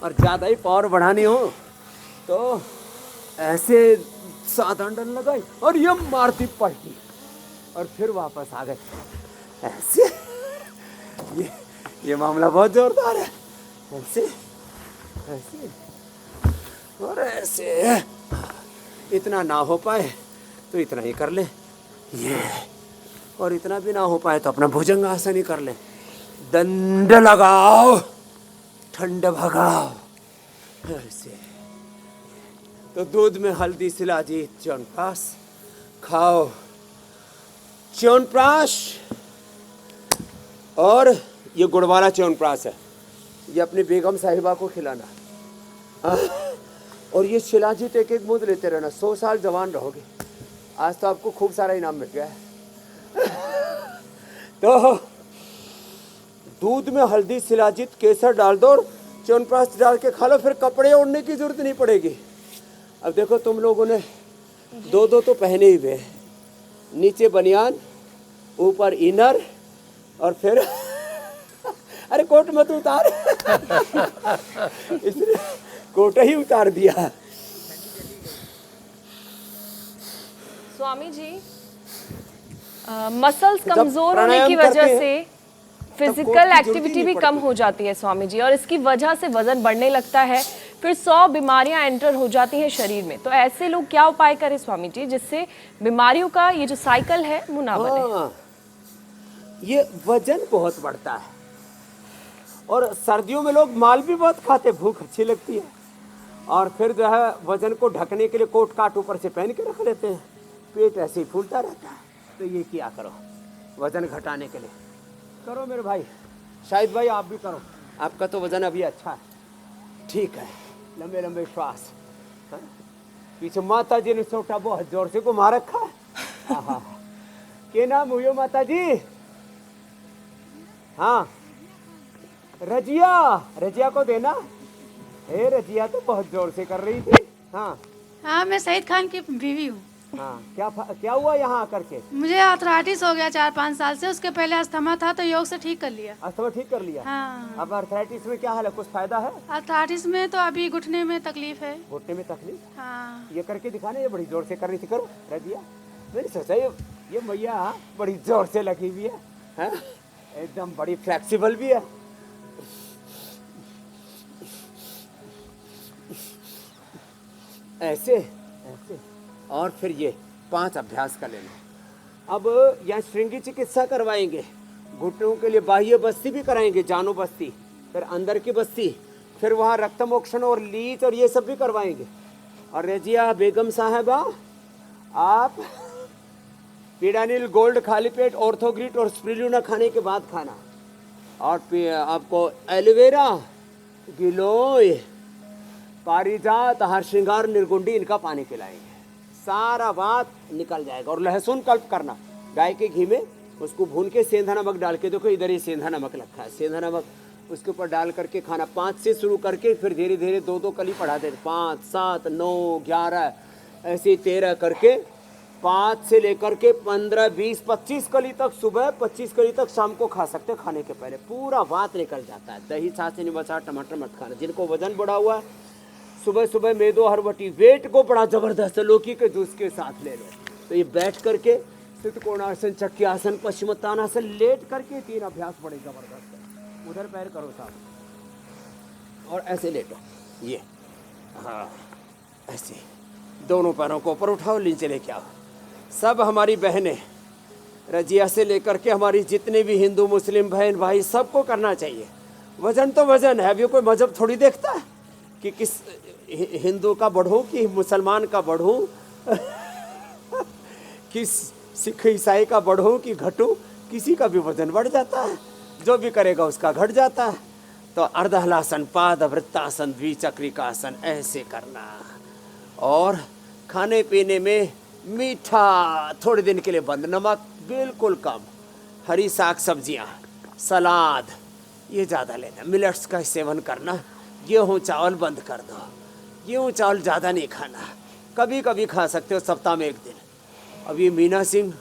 और ज़्यादा ही पावर बढ़ानी हो तो ऐसे 7 दंड लगाई और ये मारती पलटी और फिर वापस आ गए ऐसे। ये मामला बहुत जोरदार है। ऐसे ऐसे और ऐसे। इतना ना हो पाए तो इतना ही कर ले, ये, और इतना भी ना हो पाए तो अपना भुजंग आसन ही कर ले। दंड लगाओ, ठंड भगाओ, ऐसे। तो दूध में हल्दी, शिलाजीत, च्यवनप्राश खाओ। च्यवनप्राश, और ये गुड़ वाला च्यवनप्राश है, ये अपनी बेगम साहिबा को खिलाना। और ये शिलाजीत एक एक बूंद लेते रहना, 100 साल जवान रहोगे। आज तो आपको खूब सारा इनाम मिल गया है। तो दूध में हल्दी, शिलाजीत, केसर डाल दो और च्यवनप्राश डाल के खा लो, फिर कपड़े ओढ़ने की जरूरत नहीं पड़ेगी। अब देखो, तुम लोगों ने 2-2 तो पहने ही हुए, नीचे बनियान ऊपर इनर और फिर अरे कोट मत उतार इसने कोट ही उतार दिया। स्वामी जी, मसल्स जब कमजोर होने प्राणायाम की वजह करते हैं, से कोट फिजिकल की जरूरत ही एक्टिविटी नहीं भी कम पड़ती। हो जाती है स्वामी जी, और इसकी वजह से वजन बढ़ने लगता है, फिर 100 बीमारियां एंटर हो जाती हैं शरीर में। तो ऐसे लोग क्या उपाय करें स्वामी जी जिससे बीमारियों का ये जो साइकिल है वो ना बने? हाँ, ये वजन बहुत बढ़ता है और सर्दियों में लोग माल भी बहुत खाते, भूख अच्छी लगती है और फिर जो है वजन को ढकने के लिए कोट काट ऊपर से पहन के रख लेते हैं, पेट ऐसे ही फूलता रहता है। तो ये क्या करो वजन घटाने के लिए, करो मेरे भाई, शाहिद भाई आप भी करो, आपका तो वजन अभी अच्छा है, ठीक है, लंबे लंबे श्वास। हाँ? पीछे माता जी ने सोटा बहुत जोर से घुमा रखा है। आहा, के नाम हुई हो माता जी? हाँ रजिया, रजिया को देना। हे रजिया तो बहुत जोर से कर रही थी। हाँ हाँ, मैं सईद खान की बीवी हूँ। हाँ, क्या हुआ यहाँ आकर के? मुझे आर्थराइटिस हो गया 4-5 साल से। उसके पहले अस्थमा था तो योग से ठीक कर लिया। अस्थमा ठीक कर लिया? हाँ। अब आर्थराइटिस में क्या हाल है, कुछ फायदा है? आर्थराइटिस में तो अभी घुटने में तकलीफ है। घुटने में तकलीफ? हाँ। ये करके दिखाना, ये बड़ी जोर से कर रही थी, करो रजिया। मैंने सोचा ये मैया बड़ी जोर से लगी हुई है, हाँ? एकदम बड़ी फ्लेक्सिबल भी है। ऐसे ऐसे और फिर ये 5 अभ्यास कर लेना। अब यहाँ श्रृंगी चिकित्सा करवाएंगे, घुटनों के लिए बाह्य बस्ती भी कराएंगे, जानो बस्ती, फिर अंदर की बस्ती, फिर वहाँ रक्तमोक्षण और लीच और ये सब भी करवाएंगे। और रजिया बेगम साहबा, आप पीडानिल गोल्ड खाली पेट, ऑर्थोग्रिट और स्पिरुलिना खाने के बाद खाना, और आपको एलोवेरा, गिलोय, पारिजात, हर श्रृंगार, निर्गुंडी, इनका पानी पिलाएंगे, सारा बात निकल जाएगा। और लहसुन कल्प करना, गाय के घी में उसको भून के सेंधा नमक डाल के, देखो इधर ही सेंधा नमक रखा है, सेंधा नमक उसके ऊपर डाल करके खाना। 5 से शुरू करके फिर धीरे धीरे 2-2 कली बढ़ा देते, 5, 7, 9, 11 ऐसे 13 करके 5 से लेकर के 15, 20, 25 कली तक सुबह, 25 कली तक शाम को खा सकते हैं। खाने के पहले पूरा वात निकल जाता है। दही छाछ नहीं बचा, टमाटर मत खाना। जिनको वजन बढ़ा हुआ है सुबह सुबह मेदो हरवटी, वेट को बड़ा जबरदस्त लौकी के जूस के साथ ले लो। तो ये बैठ करके सिद्ध कोणासन, चक्रासन, पश्चिमोत्तानासन, लेट करके 3 अभ्यास बड़े जबरदस्त है। उधर पैर करो साहब और ऐसे लेटो, ये हाँ ऐसे दोनों पैरों को ऊपर उठाओ, नीचे लेके आओ। सब हमारी बहनें रजिया से लेकर के हमारी जितने भी हिंदू मुस्लिम बहन भाई सबको करना चाहिए। वजन तो वजन है, अभी कोई मजहब थोड़ी देखता है कि किस हिंदू का बढ़ूं कि मुसलमान का बढ़ूं किस सिख ईसाई का बढ़ूं कि घटूं, किसी का भी वजन बढ़ जाता है, जो भी करेगा उसका घट जाता है। तो अर्धहलासन, पाद वृत्तासन, द्विचक्रिकासन ऐसे करना। और खाने पीने में मीठा थोड़े दिन के लिए बंद, नमक बिल्कुल कम, हरी साग सब्जियां, सलाद ये ज़्यादा लेना, मिलेट्स का सेवन करना, गेहूँ चावल बंद कर दो, गेहूँ चावल ज़्यादा नहीं खाना, कभी कभी खा सकते हो सप्ताह में 1 दिन। अब ये मीना सिंह,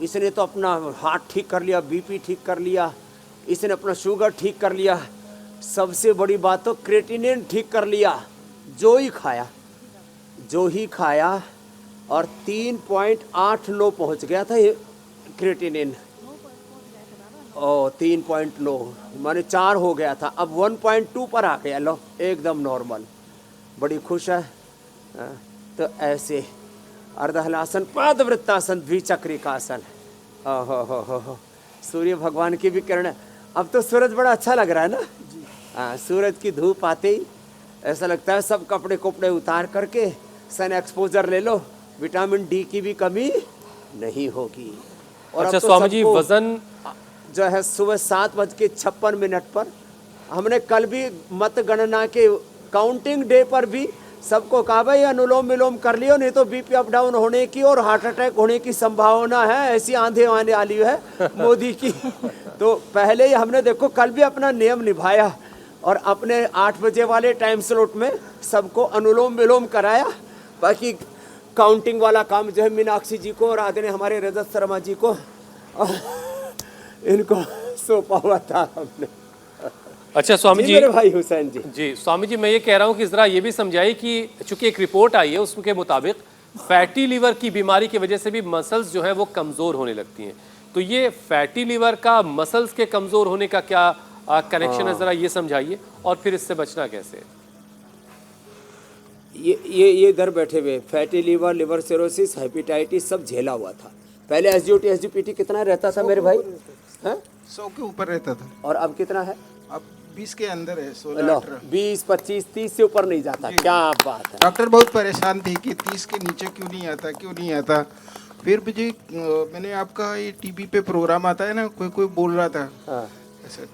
इसने तो अपना हार्ट ठीक कर लिया, बीपी ठीक कर लिया, इसने अपना शुगर ठीक कर लिया, सबसे बड़ी बात तो क्रेटिनिन ठीक कर लिया, जो ही खाया और 3.89 पहुंच गया था ये क्रेटिनिन। ओ 3.9 माने 4 हो गया था, अब 1.2 पर आ गया, लो एकदम नॉर्मल, बड़ी खुश है। तो ऐसे अर्धहलासन, पादवृत्तासन, द्विचक्रिकासन, हो सूर्य भगवान की भी किरण। अब तो सूरज बड़ा अच्छा लग रहा है ना, हाँ सूरज की धूप आते ही ऐसा लगता है सब कपड़े कपड़े उतार करके सन एक्सपोजर ले लो, विटामिन डी की भी कमी नहीं होगी। और अच्छा अब तो स्वामी जी, सबको वजन जो है सुबह 7:56 पर, हमने कल भी मतगणना के काउंटिंग डे पर भी सबको कहा भाई अनुलोम विलोम कर लियो, नहीं तो बीपी अप डाउन होने की और हार्ट अटैक होने की संभावना है, ऐसी आंधी आने वाली है मोदी की। तो पहले ही हमने देखो कल भी अपना नियम निभाया और अपने 8 बजे वाले टाइम स्लॉट में सबको अनुलोम विलोम कराया। बाकी काउंटिंग वाला काम जो है मीनाक्षी जी को और आदरणीय हमारे रजत शर्मा जी को और इनको सौंपा हुआ था हमने। अच्छा स्वामी जी, मेरे भाई हुसैन जी। जी स्वामी जी, मैं ये कह रहा हूँ कि जरा ये भी समझाइए कि चूंकि एक रिपोर्ट आई है उसके मुताबिक फैटी लीवर की बीमारी की वजह से भी मसल्स जो है वो कमजोर होने लगती हैं, तो ये फैटी लीवर का मसल्स के कमजोर होने का क्या कनेक्शन है, जरा ये समझाइए, और फिर इससे बचना कैसे है? ये इधर बैठे हुए fatty liver, liver cirrhosis, hepatitis सब झेला हुआ था। पहले एसजीओटी एसजीपीटी कितना रहता था मेरे भाई? हैं? 100 के ऊपर रहता था, और अब कितना है? अब 20 के अंदर है, 16 लो 18। 20 25 30 से ऊपर नहीं जाता। क्या बात है। डॉक्टर बहुत परेशान थी कि 30 के नीचे क्यों नहीं आता, क्यों नहीं आता। फिर मुझे मैंने आपका ये टीवी पे प्रोग्राम आता है ना, कोई बोल रहा था हाँ, ऐसे,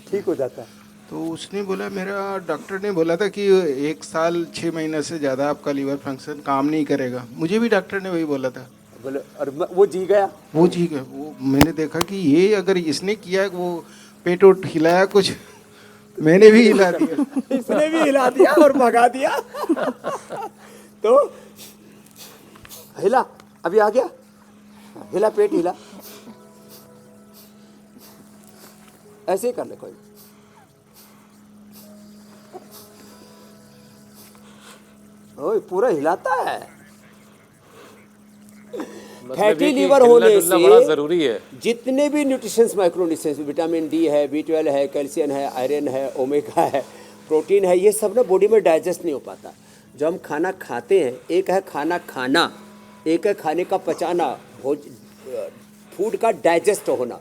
ठीक हो जाता है। तो उसने बोला, मेरा डॉक्टर ने बोला था कि 1 साल 6 महीने से ज़्यादा आपका लीवर फंक्शन काम नहीं करेगा। मुझे भी डॉक्टर ने वही बोला था। बोले और वो जी गया। वो ठीक है, वो मैंने देखा कि ये अगर इसने किया, वो पेट उठ हिलाया कुछ, मैंने भी हिला दिया। इसने भी हिला दिया और भगा दिया। तो हिला, अभी आ गया, हिला, पेट हिला, ऐसे ही कर ले कोई। ओए पूरा हिलाता है। फैटी लीवर होने से बड़ा जरूरी है। जितने भी न्यूट्रिशंस, माइक्रोन्यूट्रिएंट्स, विटामिन डी है, B12 है, कैल्शियम है, आयरन है, ओमेगा है, प्रोटीन है, ये सब ना बॉडी में डाइजेस्ट नहीं हो पाता। जब हम खाना खाते हैं, एक है खाना खाना, एक है खाने का पचाना, फूड का डाइजेस्ट होना।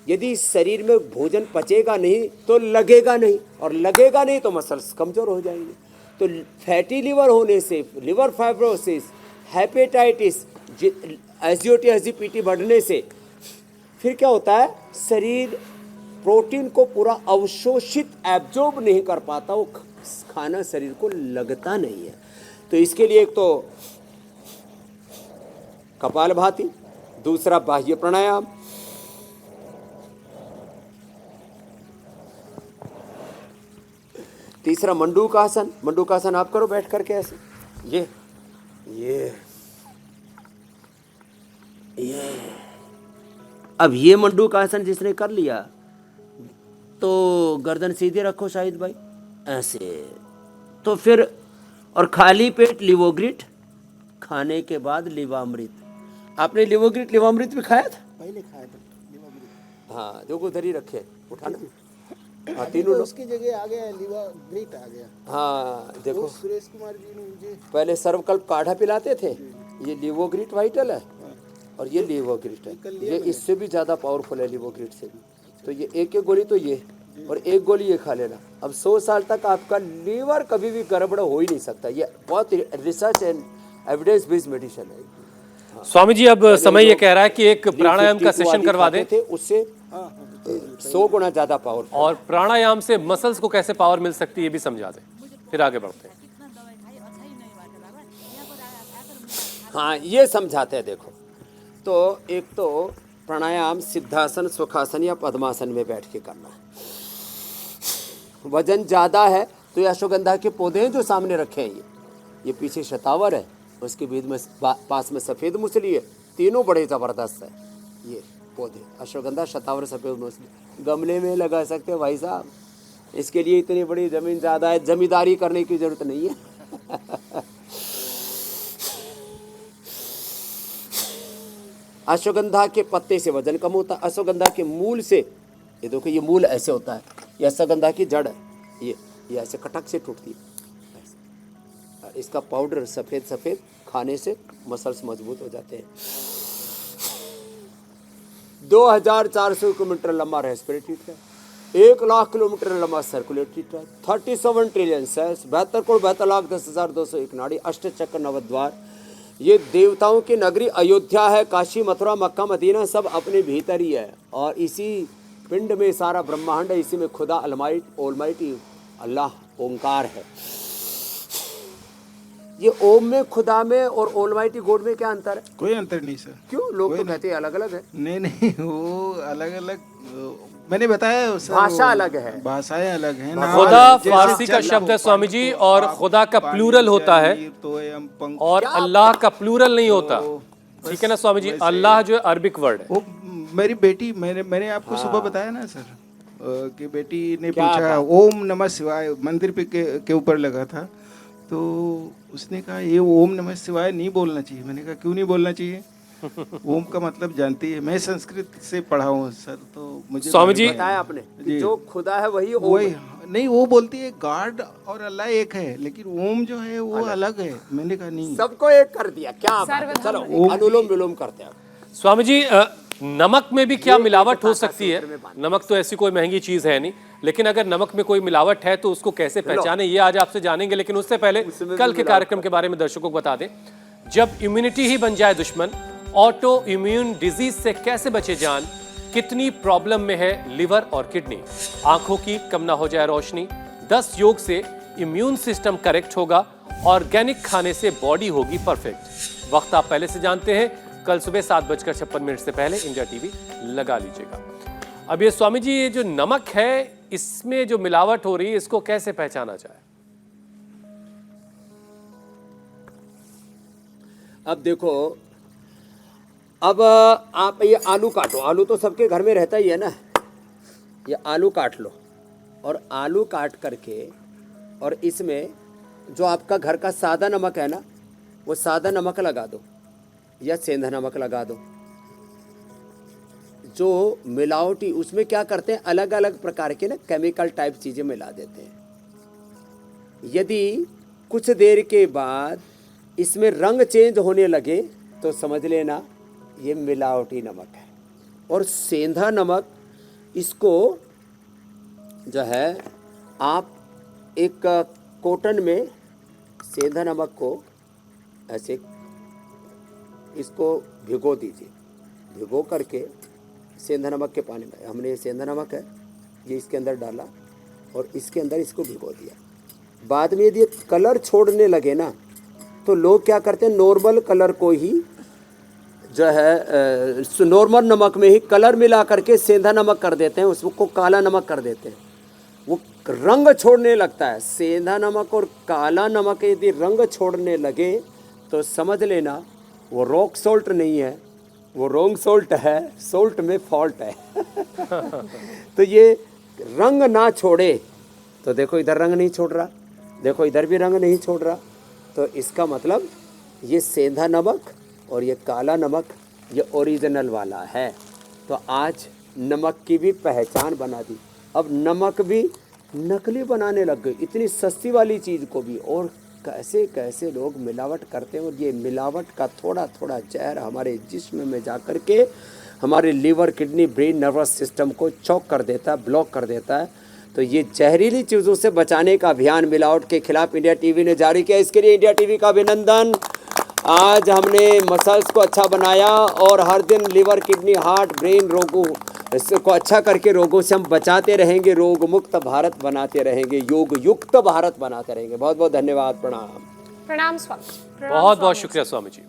यदि शरीर में भोजन पचेगा नहीं तो लगेगा नहीं, और लगेगा नहीं तो मसल्स कमज़ोर हो जाएंगे। तो फैटी लीवर होने से, liver fibrosis, hepatitis, SGOT SGPT बढ़ने से फिर क्या होता है, शरीर प्रोटीन को पूरा अवशोषित एब्जॉर्ब नहीं कर पाता, वो खाना शरीर को लगता नहीं है। तो इसके लिए एक तो कपालभाति, दूसरा बाह्य प्राणायाम, तीसरा मंडूकासन। मंडूकासन आप करो बैठ करके ऐसे, ये अब ये मंडूकासन जिसने कर लिया तो गर्दन सीधे रखो शाहिद भाई, ऐसे। तो फिर और खाली पेट लिवोग्रिट, खाने के बाद लिवामृत। आपने लिवोग्रिट लिवामृत भी खाया था? पहले खाया था लिवर। हाँ, जो को उधर ही रखे, उठाना। हाँ, तीनों लोग उसकी जगह आ गया लिवर ग्रेट आ गया। हाँ देखो, सुरेश कुमार जी ने मुझे पहले सर्वकल्प काढ़ा पिलाते थे, ये लिवोग्रिट वाइटल है और ये लिवोग्रिट है, ये इससे भी ज़्यादा पावरफुल है लिवोग्रिट से भी। तो ये एक गोली तो ये, और एक गोली ये खा लेना। अब 100 साल तक आपका लीवर कभी भी गड़बड़ हो ही नहीं सकता। ये बहुत research and evidence based medicine है। स्वामी जी, अब समय ये कह रहा है कि एक प्राणायाम का सेशन करवा दें, थे उससे 100 गुना ज़्यादा पावर। और प्राणायाम से मसल्स को कैसे पावर मिल सकती है ये भी समझा दें, फिर आगे बढ़ते हैं। हाँ, ये समझाते हैं। देखो, तो एक तो प्राणायाम सिद्धासन, सुखासन या पद्मासन में बैठ के करना है। वजन ज़्यादा है तो ये अश्वगंधा के पौधे हैं जो सामने रखे हैं, ये पीछे शतावर है, उसके बीच में पास में सफ़ेद मूसली है, तीनों बड़े ज़बरदस्त है ये पौधे, अश्वगंधा, शतावर, सफ़ेद मूसली। गमले में लगा सकते हो भाई साहब, इसके लिए इतनी बड़ी ज़मीन ज़्यादा है, जमींदारी करने की ज़रूरत नहीं है। अश्वगंधा के पत्ते से वजन कम होता है, अश्वगंधा के मूल से, ये देखो ये मूल ऐसे होता है, ये अश्वगंधा की जड़ है, ये ऐसे कटक से टूटती है। इसका पाउडर सफ़ेद सफ़ेद खाने से मसल्स मजबूत हो जाते हैं। 2400 किलोमीटर लंबा रेस्पिरेटरी ट्रैक, 1,00,000 किलोमीटर लंबा सर्कुलेटरी ट्रैक, 37 ट्रिलियन सेल्स, 72,72,10,201 नाड़ी, अष्टचक्र, नवद्वार। ये देवताओं की नगरी अयोध्या है, काशी, मथुरा, मक्का, मदीना सब अपने भीतर ही है। और इसी पिंड में सारा ब्रह्मांड है, इसी में खुदा ऑलमाइटी अल्लाह ओंकार है। ये ओम में, खुदा में और ऑलमाइटी गॉड में क्या अंतर है? कोई अंतर नहीं सर। क्यों? लोग तो कहते हैं अलग अलग है। नहीं, वो अलग अलग, मैंने बताया सर, भाषा अलग है, भाषाएं अलग हैं। खुदा फारसी का शब्द है स्वामी जी, और खुदा का प्लूरल होता है, और अल्लाह का प्लूरल नहीं होता। ठीक है ना स्वामी जी? अल्लाह जो है अरबिक वर्ड है। वो मेरी बेटी मैंने आपको सुबह बताया ना सर कि बेटी ने क्या पूछा ओम नमः शिवाय मंदिर पे के ऊपर लगा था, तो उसने कहा ये ओम नमः शिवाय नहीं बोलना चाहिए। मैंने कहा क्यों नहीं बोलना चाहिए? ओम का मतलब जानती है, मैं संस्कृत से पढ़ा हूँ सर, तो मुझे स्वामी जी, बताया आपने कि जी। जो खुदा है वही ओम वही है। नहीं, वो बोलती है गॉड और अल्लाह एक है, लेकिन ओम जो है वो अलग है। मैंने कहा नहीं। सबको एक कर दिया, क्या बात है। चलो अनुलोम विलोम करते हैं। स्वामी जी, नमक में भी क्या मिलावट हो सकती है? नमक तो ऐसी कोई महंगी चीज है नहीं, लेकिन अगर नमक में कोई मिलावट है तो उसको कैसे पहचाने, ये आज आपसे जानेंगे। लेकिन उससे पहले कल के कार्यक्रम के बारे में दर्शकों को बता दें। जब इम्यूनिटी ही बन जाए दुश्मन, ऑटो इम्यून डिजीज से कैसे बचे जान, कितनी प्रॉब्लम में है लिवर और किडनी, आंखों की कम ना हो जाए रोशनी, 10 योग से इम्यून सिस्टम करेक्ट होगा, ऑर्गेनिक खाने से बॉडी होगी परफेक्ट। वक्त आप पहले से जानते हैं, कल सुबह 7:56 से पहले इंडिया टीवी लगा लीजिएगा। अब ये स्वामी जी, ये जो नमक है इसमें जो मिलावट हो रही है, इसको कैसे पहचाना जाए? अब देखो, अब आप ये आलू काटो। आलू तो सबके घर में रहता ही है ना। ये आलू काट लो और आलू काट करके और इसमें जो आपका घर का सादा नमक है ना, वो सादा नमक लगा दो या सेंधा नमक लगा दो। जो मिलावटी उसमें क्या करते हैं, अलग अलग प्रकार के ना केमिकल टाइप चीज़ें मिला देते हैं। यदि कुछ देर के बाद इसमें रंग चेंज होने लगे तो समझ लेना ये मिलावटी नमक है। और सेंधा नमक, इसको जो है आप एक कॉटन में सेंधा नमक को ऐसे इसको भिगो दीजिए। भिगो करके सेंधा नमक के पानी में, हमने ये सेंधा नमक है ये इसके अंदर डाला और इसके अंदर इसको भिगो दिया। बाद में यदि कलर छोड़ने लगे ना, तो लोग क्या करते हैं, नॉर्मल कलर को ही जो है नॉर्मल नमक में ही कलर मिला करके सेंधा नमक कर देते हैं, उसको काला नमक कर देते हैं। वो रंग छोड़ने लगता है। सेंधा नमक और काला नमक यदि रंग छोड़ने लगे तो समझ लेना वो रॉक सोल्ट नहीं है, वो रोंग सोल्ट है, सोल्ट में फॉल्ट है। तो ये रंग ना छोड़े, तो देखो इधर रंग नहीं छोड़ रहा, देखो इधर भी रंग नहीं छोड़ रहा, तो इसका मतलब ये सेंधा नमक और ये काला नमक ये ओरिजिनल वाला है। तो आज नमक की भी पहचान बना दी। अब नमक भी नकली बनाने लग गए, इतनी सस्ती वाली चीज़ को भी। और कैसे कैसे लोग मिलावट करते हैं, और ये मिलावट का थोड़ा थोड़ा जहर हमारे जिस्म में जा कर के हमारे liver, kidney, brain, nervous system को चौक कर देता है, ब्लॉक कर देता है। तो ये जहरीली चीज़ों से बचाने का अभियान मिलावट के खिलाफ इंडिया टीवी ने जारी किया। इसके लिए इंडिया टीवी का अभिनंदन। आज हमने मसल्स को अच्छा बनाया और हर दिन लिवर, किडनी, हार्ट, ब्रेन रोगों को अच्छा करके रोगों से हम बचाते रहेंगे, रोग मुक्त भारत बनाते रहेंगे, योग युक्त भारत बनाते रहेंगे। बहुत बहुत धन्यवाद। प्रणाम। प्रणाम स्वामी। बहुत बहुत शुक्रिया स्वामी जी।